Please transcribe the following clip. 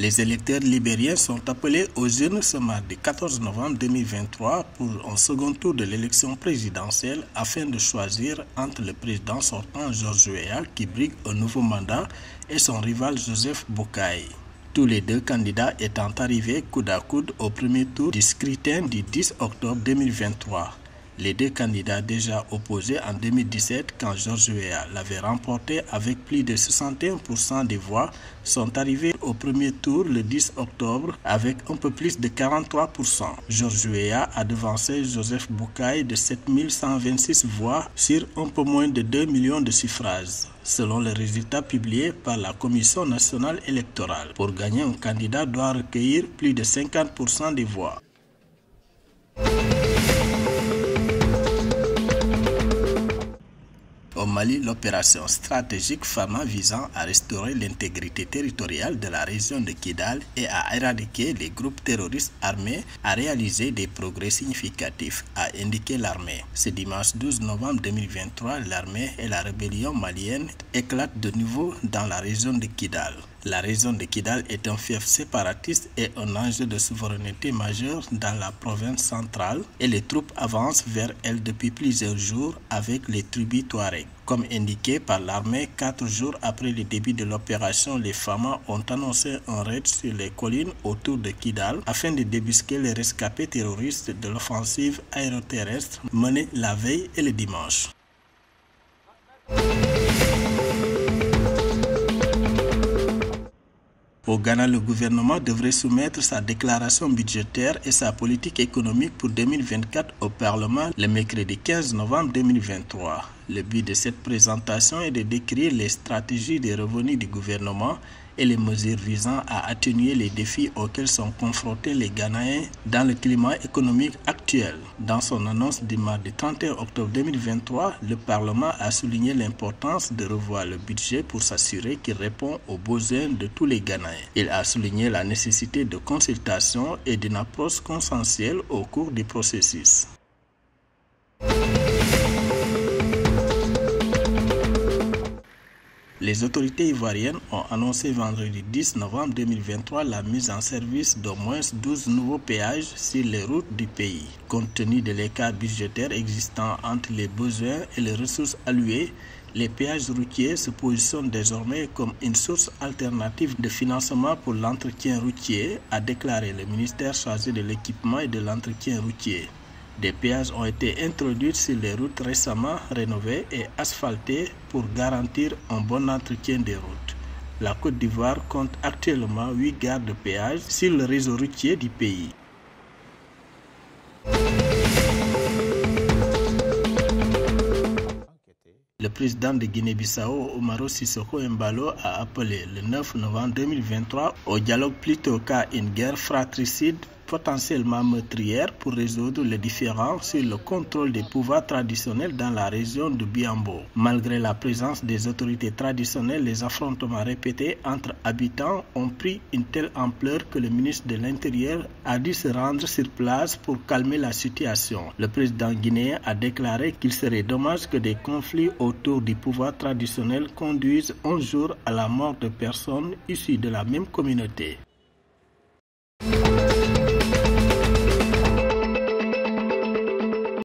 Les électeurs libériens sont appelés aux urnes ce mardi 14 novembre 2023 pour un second tour de l'élection présidentielle afin de choisir entre le président sortant Georges Weah qui brigue un nouveau mandat et son rival Joseph Boakai. Tous les deux candidats étant arrivés coude à coude au premier tour du scrutin du 10 octobre 2023. Les deux candidats déjà opposés en 2017 quand Georges Weah l'avait remporté avec plus de 61% des voix sont arrivés au premier tour le 10 octobre avec un peu plus de 43%. Georges Weah a devancé Joseph Boakai de 7126 voix sur un peu moins de 2 millions de suffrages, selon les résultats publiés par la Commission nationale électorale. Pour gagner, un candidat doit recueillir plus de 50% des voix. Au Mali, l'opération stratégique Fama visant à restaurer l'intégrité territoriale de la région de Kidal et à éradiquer les groupes terroristes armés a réalisé des progrès significatifs, a indiqué l'armée. Ce dimanche 12 novembre 2023, l'armée et la rébellion malienne éclatent de nouveau dans la région de Kidal. La région de Kidal est un fief séparatiste et un enjeu de souveraineté majeur dans la province centrale et les troupes avancent vers elle depuis plusieurs jours avec les tribus Touareg. Comme indiqué par l'armée, 4 jours après le début de l'opération, les FAMA ont annoncé un raid sur les collines autour de Kidal afin de débusquer les rescapés terroristes de l'offensive aéroterrestre menée la veille et le dimanche. Au Ghana, le gouvernement devrait soumettre sa déclaration budgétaire et sa politique économique pour 2024 au Parlement le mercredi 15 novembre 2023. Le but de cette présentation est de décrire les stratégies de revenus du gouvernement et les mesures visant à atténuer les défis auxquels sont confrontés les Ghanéens dans le climat économique actuel. Dans son annonce du mardi 31 octobre 2023, le Parlement a souligné l'importance de revoir le budget pour s'assurer qu'il répond aux besoins de tous les Ghanéens. Il a souligné la nécessité de consultation et d'une approche consensuelle au cours du processus. Les autorités ivoiriennes ont annoncé vendredi 10 novembre 2023 la mise en service d'au moins 12 nouveaux péages sur les routes du pays. Compte tenu de l'écart budgétaire existant entre les besoins et les ressources allouées, les péages routiers se positionnent désormais comme une source alternative de financement pour l'entretien routier, a déclaré le ministère chargé de l'équipement et de l'entretien routier. Des péages ont été introduits sur les routes récemment rénovées et asphaltées pour garantir un bon entretien des routes. La Côte d'Ivoire compte actuellement 8 gares de péage sur le réseau routier du pays. Le président de Guinée-Bissau, Umaro Sissoko Embalo, a appelé le 9 novembre 2023 au dialogue plutôt qu'à une guerre fratricide potentiellement meurtrière pour résoudre les différends sur le contrôle des pouvoirs traditionnels dans la région de Biambo. Malgré la présence des autorités traditionnelles, les affrontements répétés entre habitants ont pris une telle ampleur que le ministre de l'Intérieur a dû se rendre sur place pour calmer la situation. Le président guinéen a déclaré qu'il serait dommage que des conflits autour du pouvoir traditionnel conduisent un jour à la mort de personnes issues de la même communauté.